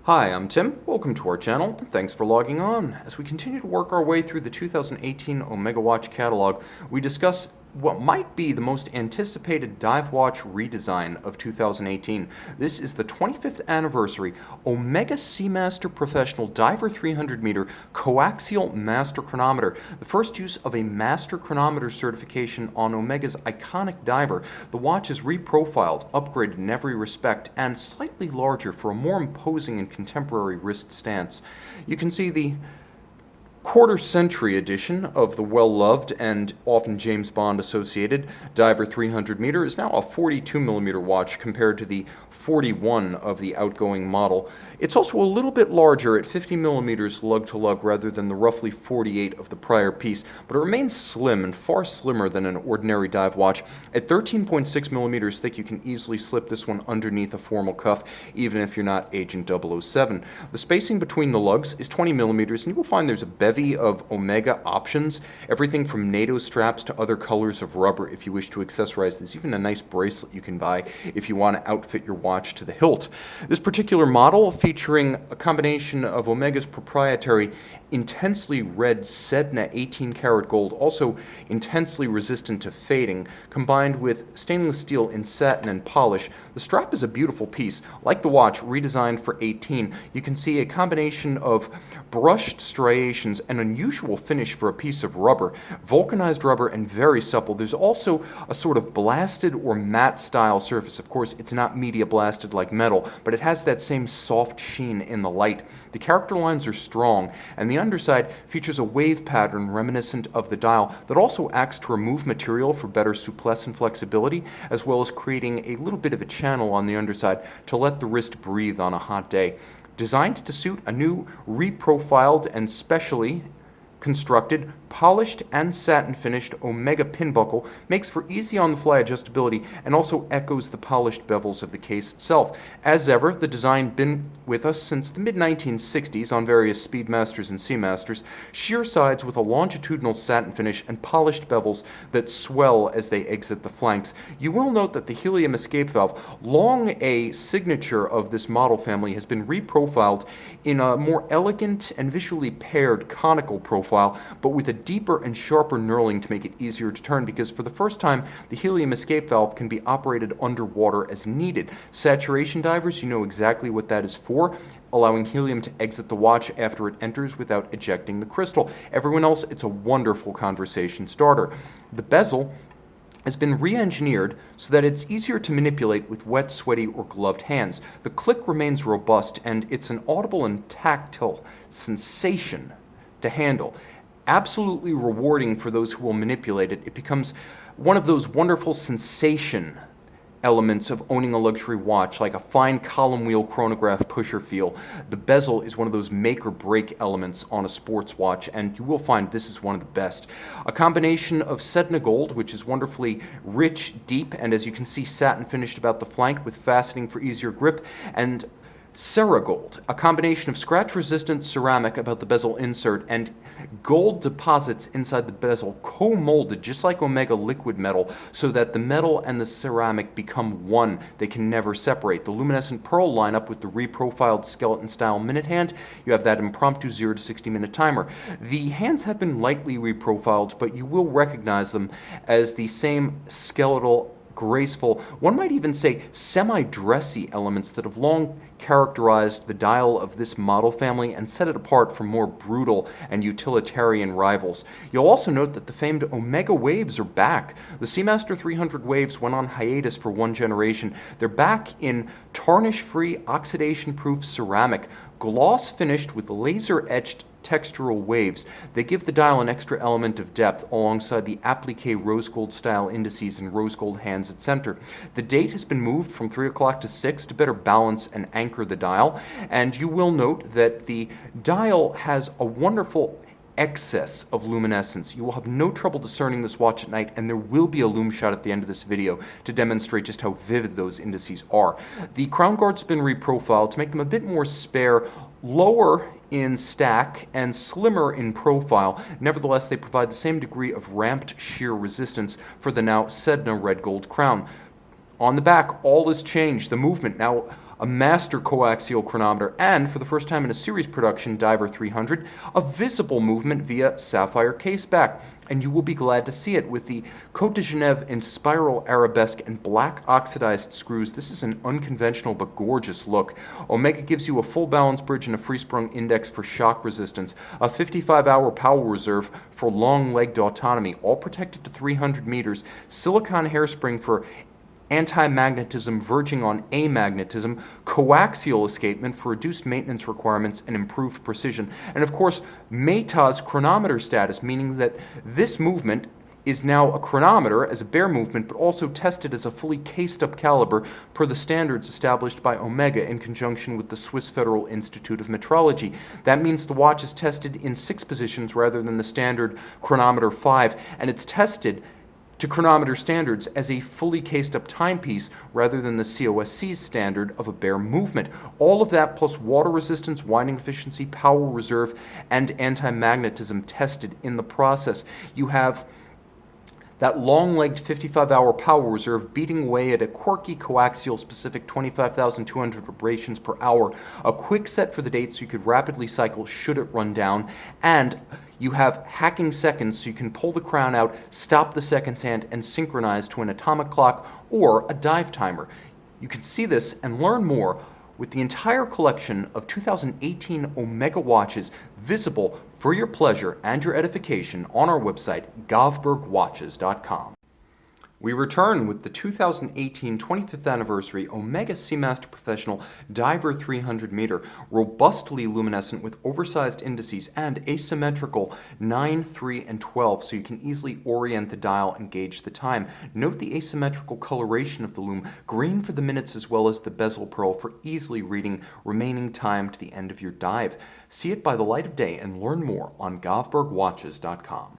Hi, I'm Tim. Welcome to our channel, and thanks for logging on. As we continue to work our way through the 2018 Omega Watch catalog, we discuss what might be the most anticipated dive watch redesign of 2018. This is the 25th anniversary Omega Seamaster Professional Diver 300 meter coaxial master chronometer, the first use of a master chronometer certification on Omega's iconic diver. The watch is reprofiled, upgraded in every respect, and slightly larger for a more imposing and contemporary wrist stance. You can see the quarter-century edition of the well-loved and often James Bond associated Diver 300 meter is now a 42mm watch compared to the 41 of the outgoing model. It's also a little bit larger at 50mm lug-to-lug rather than the roughly 48 of the prior piece, but it remains slim and far slimmer than an ordinary dive watch. At 13.6mm thick, you can easily slip this one underneath a formal cuff, even if you're not Agent 007. The spacing between the lugs is 20mm, and you will find there's a bevy of Omega options, everything from NATO straps to other colors of rubber if you wish to accessorize. There's even a nice bracelet you can buy if you want to outfit your watch to the hilt. This particular model, featuring a combination of Omega's proprietary intensely red Sedna 18-karat gold, also intensely resistant to fading, combined with stainless steel in satin and polish. The strap is a beautiful piece. Like the watch, redesigned for 18, you can see a combination of brushed striations, an unusual finish for a piece of rubber, vulcanized rubber, and very supple. There's also a sort of blasted or matte style surface. Of course, it's not media blasted like metal, but it has that same soft sheen in the light. The character lines are strong, and the underside features a wave pattern reminiscent of the dial that also acts to remove material for better souplesse and flexibility, as well as creating a little bit of a channel on the underside to let the wrist breathe on a hot day. Designed to suit a new reprofiled and specially constructed, polished and satin finished Omega pin buckle makes for easy on-the-fly adjustability and also echoes the polished bevels of the case itself. As ever, the design been with us since the mid-1960s on various Speedmasters and Seamasters. Sheer sides with a longitudinal satin finish and polished bevels that swell as they exit the flanks. You will note that the helium escape valve, long a signature of this model family, has been reprofiled in a more elegant and visually paired conical profile, but with a deeper and sharper knurling to make it easier to turn, because for the first time the helium escape valve can be operated underwater as needed. Saturation divers, you know exactly what that is for, allowing helium to exit the watch after it enters without ejecting the crystal. Everyone else, it's a wonderful conversation starter. The bezel has been re-engineered so that it's easier to manipulate with wet, sweaty, or gloved hands. The click remains robust, and it's an audible and tactile sensation to handle. Absolutely rewarding for those who will manipulate it. It becomes one of those wonderful sensation elements of owning a luxury watch, like a fine column wheel chronograph pusher feel. The bezel is one of those make or break elements on a sports watch, and you will find this is one of the best. A combination of Sedna gold, which is wonderfully rich, deep, and as you can see, satin finished about the flank with faceting for easier grip, and Ceragold, a combination of scratch-resistant ceramic about the bezel insert and gold deposits inside the bezel, co-molded just like Omega liquid metal, so that the metal and the ceramic become one. They can never separate. The luminescent pearl lineup with the reprofiled skeleton-style minute hand. You have that impromptu 0 to 60-minute timer. The hands have been lightly reprofiled, but you will recognize them as the same skeletal, graceful, one might even say semi-dressy elements that have long characterized the dial of this model family and set it apart from more brutal and utilitarian rivals. You'll also note that the famed Omega waves are back. The Seamaster 300 waves went on hiatus for one generation. They're back in tarnish-free, oxidation-proof ceramic, gloss finished with laser-etched textural waves. They give the dial an extra element of depth alongside the applique rose gold style indices and rose gold hands at center. The date has been moved from 3 o'clock to 6 to better balance and anchor the dial, and you will note that the dial has a wonderful excess of luminescence. You will have no trouble discerning this watch at night, and there will be a lume shot at the end of this video to demonstrate just how vivid those indices are. The crown guard's been reprofiled to make them a bit more spare, lower in stack and slimmer in profile. Nevertheless, they provide the same degree of ramped shear resistance for the now Sedna red gold crown. On the back, all is changed. The movement now a master coaxial chronometer, and for the first time in a series production, Diver 300, a visible movement via sapphire caseback. And you will be glad to see it with the Côte de Genève in spiral arabesque and black oxidized screws. This is an unconventional but gorgeous look. Omega gives you a full balance bridge and a free-sprung index for shock resistance, a 55-hour power reserve for long-legged autonomy, all protected to 300 meters, silicone hairspring for anti-magnetism verging on amagnetism, coaxial escapement for reduced maintenance requirements and improved precision, and of course, META's chronometer status, meaning that this movement is now a chronometer as a bare movement, but also tested as a fully cased-up caliber per the standards established by Omega in conjunction with the Swiss Federal Institute of Metrology. That means the watch is tested in 6 positions rather than the standard chronometer 5, and it's tested to chronometer standards as a fully cased-up timepiece rather than the COSC's standard of a bare movement. All of that plus water resistance, winding efficiency, power reserve, and anti-magnetism tested in the process. You have that long-legged 55-hour power reserve beating away at a quirky coaxial-specific 25,200 vibrations per hour, a quick set for the date so you could rapidly cycle should it run down, and you have hacking seconds so you can pull the crown out, stop the seconds hand, and synchronize to an atomic clock or a dive timer. You can see this and learn more with the entire collection of 2018 Omega watches visible for your pleasure and your edification on our website, govbergwatches.com. We return with the 2018 25th anniversary Omega Seamaster Professional Diver 300 meter, robustly luminescent with oversized indices and asymmetrical 9, 3, and 12 so you can easily orient the dial and gauge the time. Note the asymmetrical coloration of the lume, green for the minutes as well as the bezel pearl for easily reading remaining time to the end of your dive. See it by the light of day and learn more on govbergwatches.com.